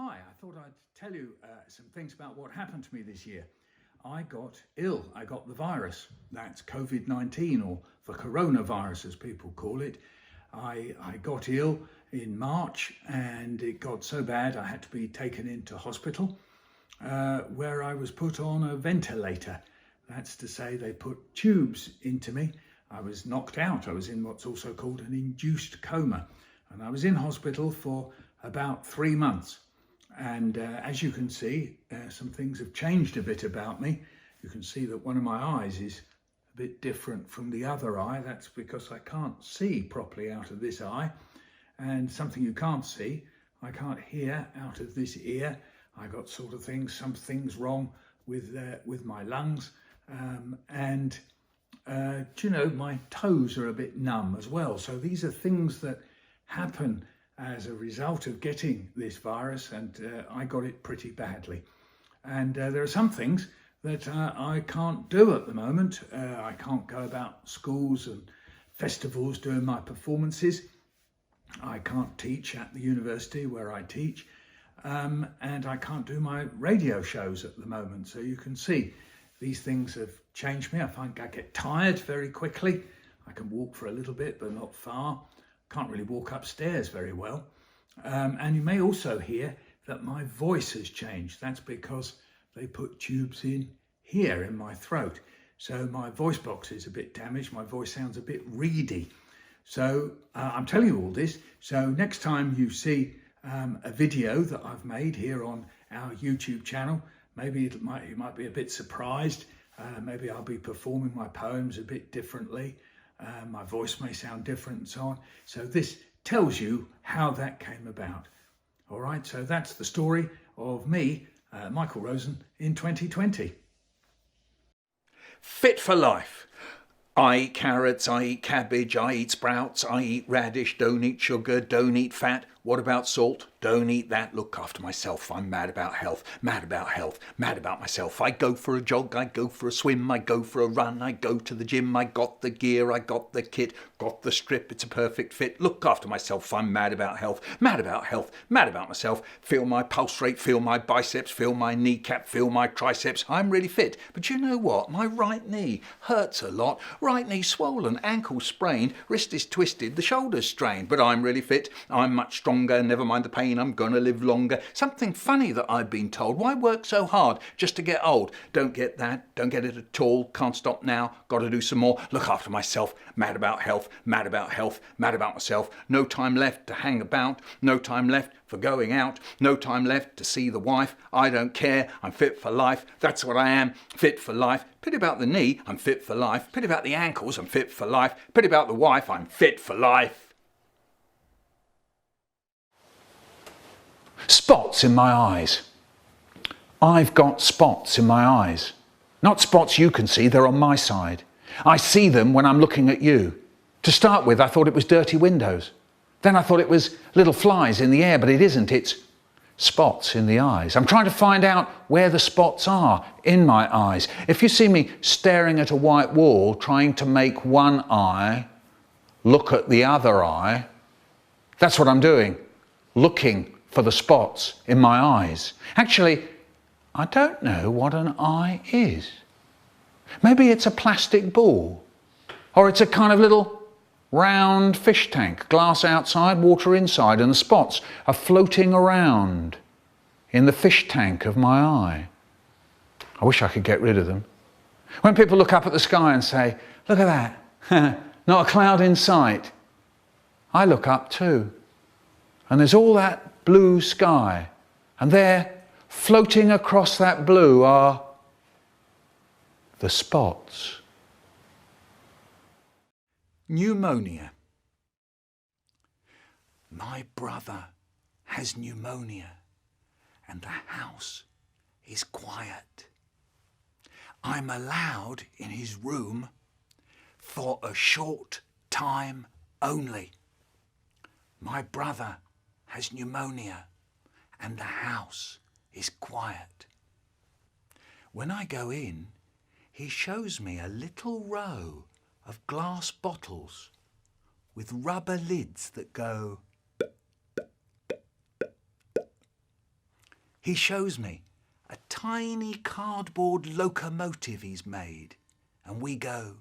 Hi, I thought I'd tell you some things about what happened to me this year. I got ill. I got the virus. That's COVID-19, or the coronavirus as people call it. I got ill in March and it got so bad I had to be taken into hospital where I was put on a ventilator. That's to say, they put tubes into me. I was knocked out. I was in what's also called an induced coma. And I was in hospital for about 3 months. And as you can see, some things have changed a bit about me. You can see that one of my eyes is a bit different from the other eye. That's because I can't see properly out of this eye. And something you can't see, I can't hear out of this ear. I got sort of things, some things wrong with my lungs. My toes are a bit numb as well. So these are things that happen as a result of getting this virus, and I got it pretty badly. And there are some things that I can't do at the moment. I can't go about schools and festivals doing my performances. I can't teach at the university where I teach, and I can't do my radio shows at the moment. So you can see these things have changed me. I find I get tired very quickly. I can walk for a little bit, but not far. Can't really walk upstairs very well. And you may also hear that my voice has changed. That's because they put tubes in here in my throat. So my voice box is a bit damaged. My voice sounds a bit reedy. So I'm telling you all this. So next time you see a video that I've made here on our YouTube channel, maybe you might be a bit surprised. Maybe I'll be performing my poems a bit differently. My voice may sound different and so on. So this tells you how that came about. All right, so that's the story of me, Michael Rosen, in 2020. Fit for life. I eat carrots, I eat cabbage, I eat sprouts, I eat radish, don't eat sugar, don't eat fat. What about salt? Don't eat that. Look after myself. I'm mad about health, mad about health, mad about myself. I go for a jog, I go for a swim, I go for a run, I go to the gym. I got the gear, I got the kit, got the strip, it's a perfect fit. Look after myself. I'm mad about health, mad about health, mad about myself. Feel my pulse rate, feel my biceps, feel my kneecap, feel my triceps. I'm really fit. But you know what? My right knee hurts a lot. Right knee swollen, ankle sprained, wrist is twisted, the shoulder's strained. But I'm really fit. I'm much stronger. Never mind the pain. I'm going to live longer. Something funny that I've been told. Why work so hard just to get old? Don't get that. Don't get it at all. Can't stop now. Got to do some more. Look after myself. Mad about health. Mad about health. Mad about myself. No time left to hang about. No time left for going out. No time left to see the wife. I don't care. I'm fit for life. That's what I am. Fit for life. Pity about the knee. I'm fit for life. Pity about the ankles. I'm fit for life. Pity about the wife. I'm fit for life. Spots in my eyes. I've got spots in my eyes. Not spots you can see, they're on my side. I see them when I'm looking at you. To start with, I thought it was dirty windows. Then I thought it was little flies in the air, but it isn't. It's spots in the eyes. I'm trying to find out where the spots are in my eyes. If you see me staring at a white wall, trying to make one eye look at the other eye, that's what I'm doing, looking for the spots in my eyes. Actually, I don't know what an eye is. Maybe it's a plastic ball, or it's a kind of little round fish tank, glass outside, water inside, and the spots are floating around in the fish tank of my eye. I wish I could get rid of them. When people look up at the sky and say, "Look at that, not a cloud in sight," I look up too. And there's all that blue sky, and there, floating across that blue, are the spots. Pneumonia. My brother has pneumonia, and the house is quiet. I'm allowed in his room for a short time only. My brother has pneumonia, and the house is quiet. When I go in, he shows me a little row of glass bottles with rubber lids that go. He shows me a tiny cardboard locomotive he's made, and we go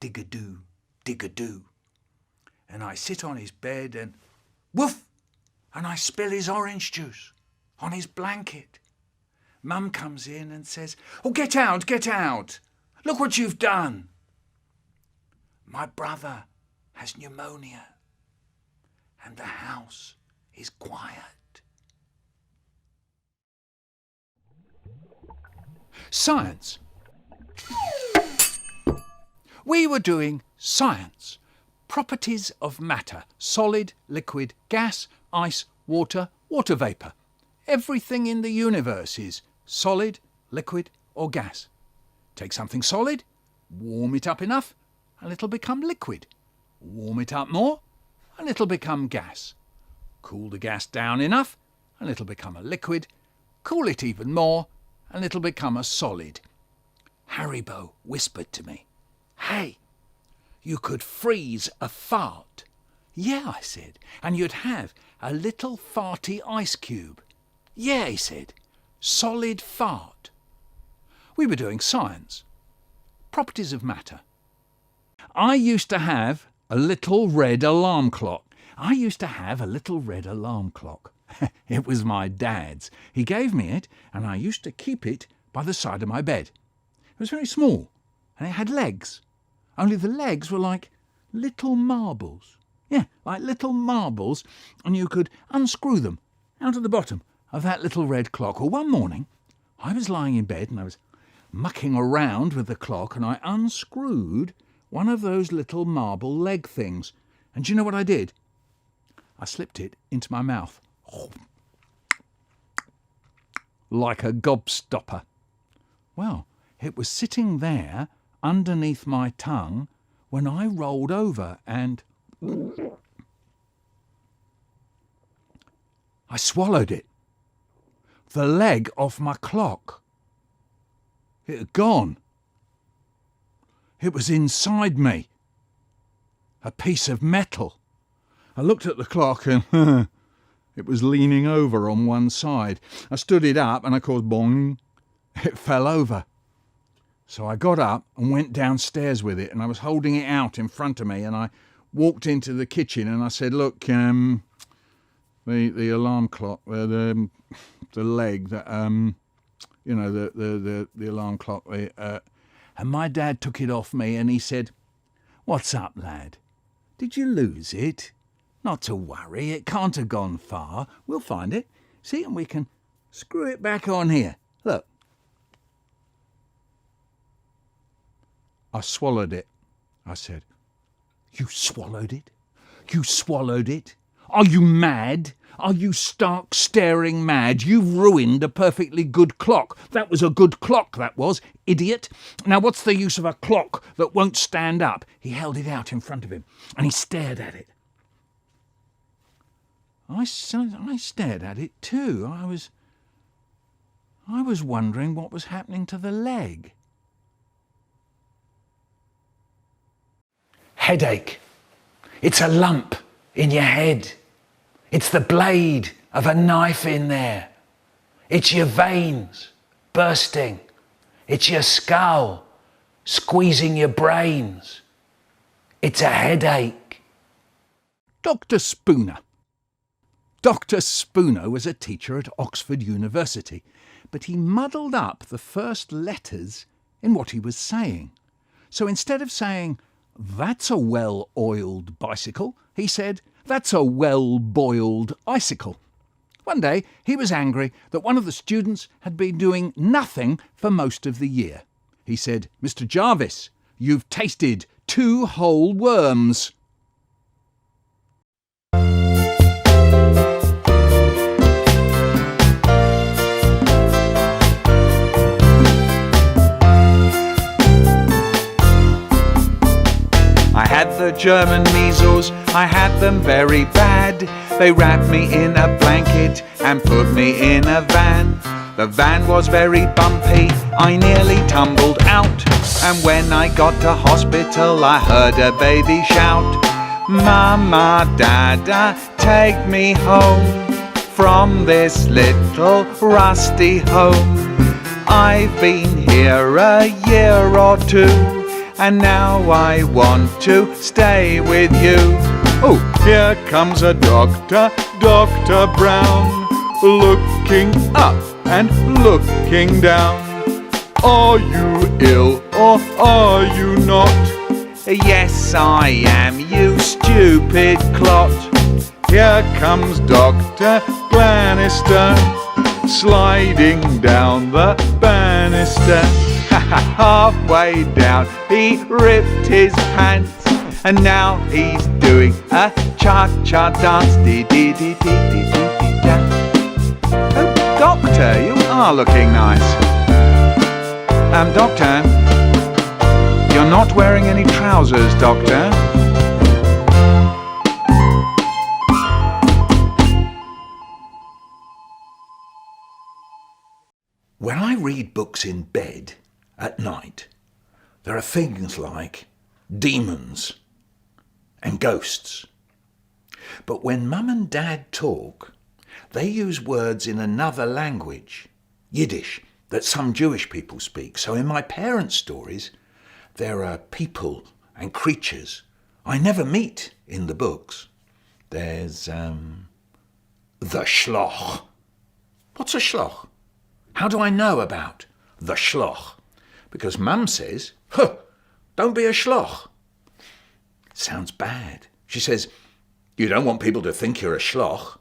dig-a-doo, dig-a-doo. And I sit on his bed and woof, and I spill his orange juice on his blanket. Mum comes in and says, "Oh, get out, get out. Look what you've done." My brother has pneumonia and the house is quiet. Science. We were doing science. Properties of matter: solid, liquid, gas, ice, water, water vapour. Everything in the universe is solid, liquid or gas. Take something solid, warm it up enough and it'll become liquid. Warm it up more and it'll become gas. Cool the gas down enough and it'll become a liquid. Cool it even more and it'll become a solid. Haribo whispered to me, "Hey, you could freeze a fart." "Yeah," I said, "and you'd have a little farty ice cube." "Yeah," he said, "solid fart." We were doing science. Properties of matter. I used to have a little red alarm clock. It was my dad's. He gave me it, and I used to keep it by the side of my bed. It was very small, and it had legs. Only the legs were like little marbles. Yeah, like little marbles, and you could unscrew them out of the bottom of that little red clock. Well, one morning, I was lying in bed, and I was mucking around with the clock, and I unscrewed one of those little marble leg things. And do you know what I did? I slipped it into my mouth. Like a gobstopper. Well, it was sitting there underneath my tongue when I rolled over and I swallowed it. The leg off my clock. It had gone. It was inside me. A piece of metal. I looked at the clock and it was leaning over on one side. I stood it up and of course, bong, it fell over. So I got up and went downstairs with it, and I was holding it out in front of me, and I walked into the kitchen and I said, "Look, the alarm clock, the leg, that the alarm clock." And my dad took it off me and he said, "What's up, lad? Did you lose it? Not to worry, it can't have gone far. We'll find it. See, and we can screw it back on here. Look." "I swallowed it," I said. "You swallowed it? You swallowed it? Are you mad? Are you stark staring mad? You've ruined a perfectly good clock. That was a good clock, that was, idiot. Now what's the use of a clock that won't stand up?" He held it out in front of him and he stared at it. I stared at it too. I was wondering what was happening to the leg. Headache. It's a lump in your head. It's the blade of a knife in there. It's your veins bursting. It's your skull squeezing your brains. It's a headache. Dr. Spooner. Dr. Spooner was a teacher at Oxford University, but he muddled up the first letters in what he was saying. So instead of saying, "That's a well-oiled bicycle," he said, "That's a well-boiled icicle." One day he was angry that one of the students had been doing nothing for most of the year. He said, "Mr. Jarvis, you've tasted 2 whole worms." I had the German measles, I had them very bad. They wrapped me in a blanket and put me in a van. The van was very bumpy, I nearly tumbled out. And when I got to hospital, I heard a baby shout, "Mama, Dada, take me home. from this little rusty home. I've been here a year or two, and now I want to stay with you. Oh, here comes a doctor, Dr. Brown, looking up and looking down. Are you ill or are you not? Yes, I am, you stupid clot. Here comes Dr. Glanister, sliding down the banister. Halfway down he ripped his pants, and now he's doing a cha-cha dance. Dee-dee-dee-dee-dee-dee-dee-da. Oh, Doctor, you are looking nice. Doctor, you're not wearing any trousers, Doctor. When I read books in bed at night, there are things like demons and ghosts. But when Mum and Dad talk, they use words in another language, Yiddish, that some Jewish people speak. So in my parents' stories, there are people and creatures I never meet in the books. There's the shloch. What's a shloch? How do I know about the shloch? Because Mum says, don't be a shloch. Sounds bad. She says, you don't want people to think you're a shloch.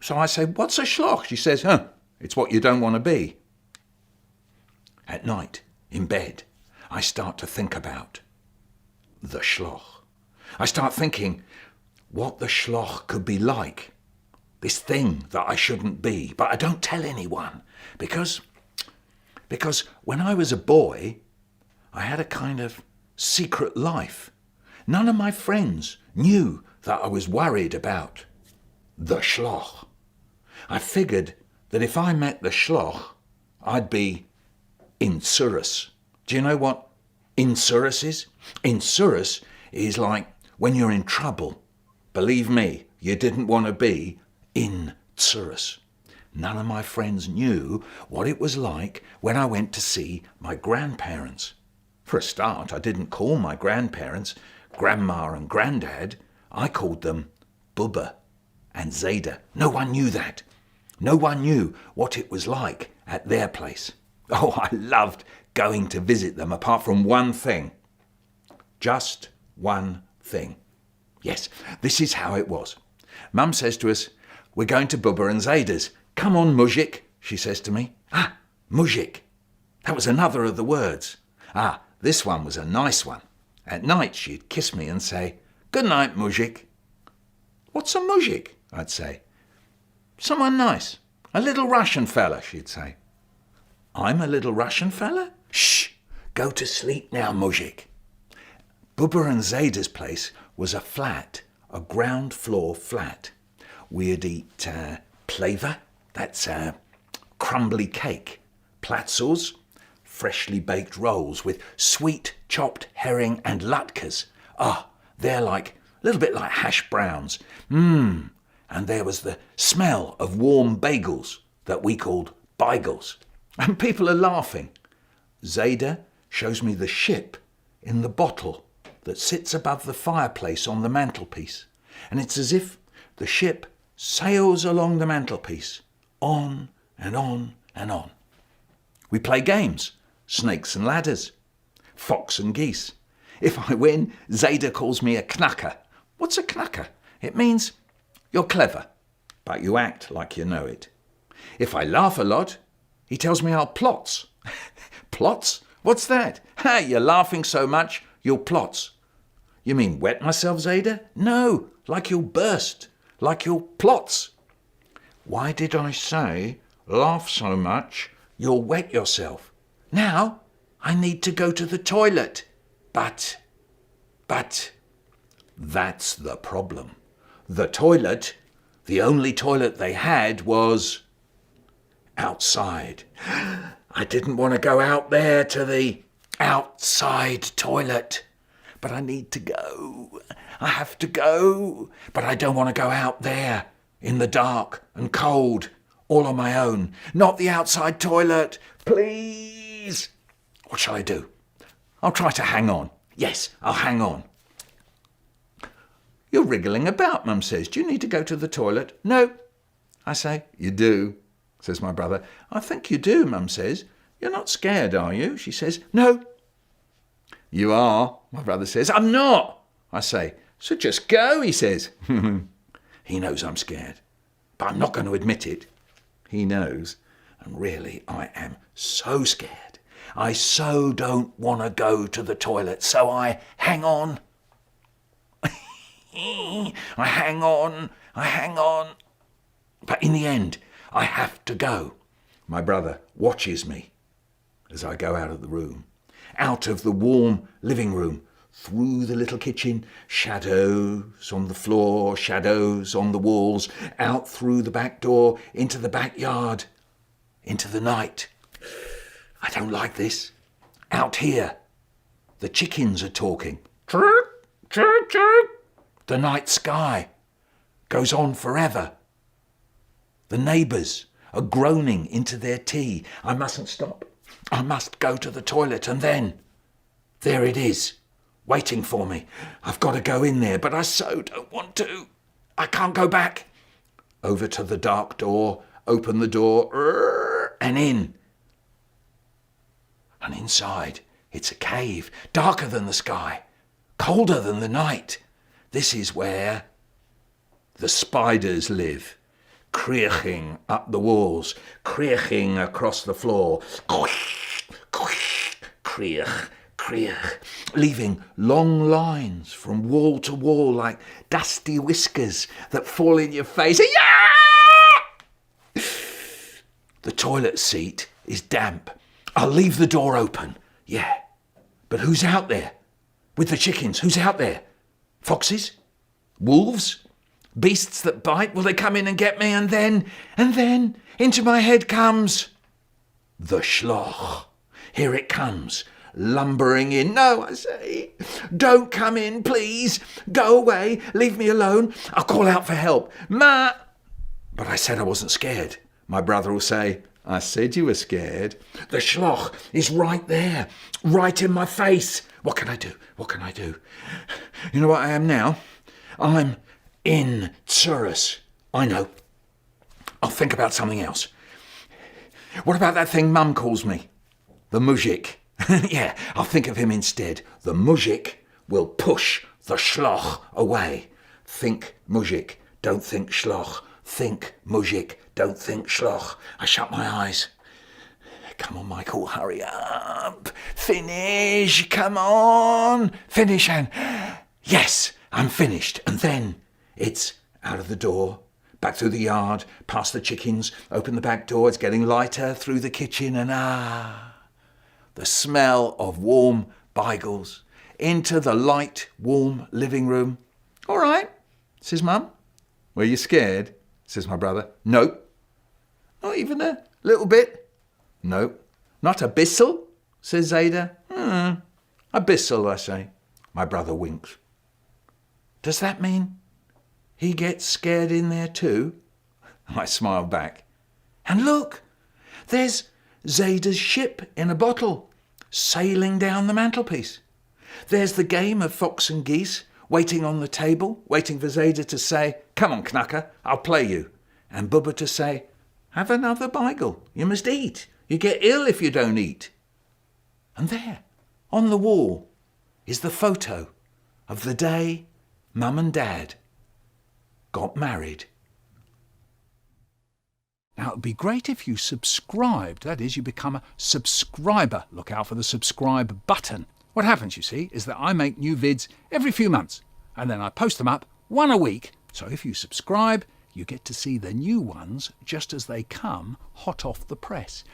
So I say, what's a shloch? She says, it's what you don't want to be. At night, in bed, I start to think about the shloch. I start thinking what the shloch could be like. This thing that I shouldn't be, but I don't tell anyone. Because when I was a boy, I had a kind of secret life. None of my friends knew that I was worried about the shloch. I figured that if I met the shloch, I'd be insurus. Do you know what insurus is? Insurus is like when you're in trouble. Believe me, you didn't want to be insurus. None of my friends knew what it was like when I went to see my grandparents. For a start, I didn't call my grandparents Grandma and Grandad. I called them Bubba and Zayda. No one knew that. No one knew what it was like at their place. Oh, I loved going to visit them apart from one thing. Just one thing. Yes, this is how it was. Mum says to us, we're going to Bubba and Zayda's. Come on, muzhik, she says to me. Muzhik. That was another of the words. This one was a nice one. At night she'd kiss me and say, good night, muzhik. What's a muzhik? I'd say. Someone nice. A little Russian fella, she'd say. I'm a little Russian fella? Shh! Go to sleep now, muzhik. Bubba and Zayda's place was a flat, a ground floor flat. We'd eat pleva, that's crumbly cake, platzels, freshly baked rolls with sweet chopped herring and latkes. They're like a little bit like hash browns. And there was the smell of warm bagels that we called bagels. And people are laughing. Zayda shows me the ship in the bottle that sits above the fireplace on the mantelpiece. And it's as if the ship sails along the mantelpiece, on and on and on. We play games, snakes and ladders, fox and geese. If I win, Zayda calls me a knacker. What's a knacker? It means you're clever, but you act like you know it. If I laugh a lot, he tells me I'll plots. Plots? What's that? You're laughing so much, you'll plots. You mean wet myself, Zayda? No, like you'll burst, like you'll plots. Why did I say laugh so much, you'll wet yourself? Now I need to go to the toilet. But, that's the problem. The toilet, the only toilet they had was outside. I didn't want to go out there to the outside toilet. But I need to go. I have to go. But I don't want to go out there in the dark and cold, all on my own. Not the outside toilet. Please. What shall I do? I'll try to hang on. Yes, I'll hang on. You're wriggling about, Mum says. Do you need to go to the toilet? No. I say, you do, says my brother. I think you do, Mum says. You're not scared, are you? She says, no. You are, my brother says. I'm not. I say, so just go, he says. He knows I'm scared, but I'm not going to admit it. He knows, and really I am so scared. I so don't want to go to the toilet, so I hang on. I hang on. But in the end, I have to go. My brother watches me as I go out of the room, out of the warm living room, through the little kitchen, shadows on the floor, shadows on the walls, out through the back door, into the backyard, into the night. I don't like this. Out here, the chickens are talking. Chirp, chirp, chirp. The night sky goes on forever. The neighbours are groaning into their tea. I mustn't stop. I must go to the toilet, and then there it is, waiting for me. I've got to go in there, but I so don't want to. I can't go back. Over to the dark door, open the door, and in. And inside, it's a cave, darker than the sky, colder than the night. This is where the spiders live, creaking up the walls, creaking across the floor, creak, creak, leaving long lines from wall to wall like dusty whiskers that fall in your face. The toilet seat is damp. I'll leave the door open. Yeah, but who's out there? With the chickens, who's out there? Foxes? Wolves? Beasts that bite? Will they come in and get me? And then, into my head comes the schloch. Here it comes, lumbering in. No, I say, don't come in, please. Go away, leave me alone. I'll call out for help. Ma! But I said I wasn't scared. My brother will say, I said you were scared. The schloch is right there, right in my face. What can I do? What can I do? You know what I am now? I'm in Tsurus. I know. I'll think about something else. What about that thing Mum calls me? The mujik. Yeah, I'll think of him instead. The mujik will push the schloch away. Think mujik, don't think schloch. Think mujik, don't think schloch. I shut my eyes. Come on, Michael, hurry up. Finish, come on. Finish, and yes, I'm finished. And then it's out of the door, back through the yard, past the chickens, open the back door. It's getting lighter through the kitchen, and the smell of warm bagels into the light, warm living room. All right, says Mum. Were you scared? Says my brother. Nope. Not even a little bit. No, not a bissel, says Zeta. A bissel, I say. My brother winks. Does that mean he gets scared in there too? I smile back. And look, there's Zeta's ship in a bottle, sailing down the mantelpiece. There's the game of fox and geese, waiting on the table, waiting for Zeta to say, come on, Knacker, I'll play you. And Bubba to say, have another bagel, you must eat. You get ill if you don't eat. And there, on the wall, is the photo of the day Mum and Dad got married. Now, it'd be great if you subscribed. That is, you become a subscriber. Look out for the subscribe button. What happens, you see, is that I make new vids every few months, and then I post them up one a week. So if you subscribe, you get to see the new ones just as they come hot off the press.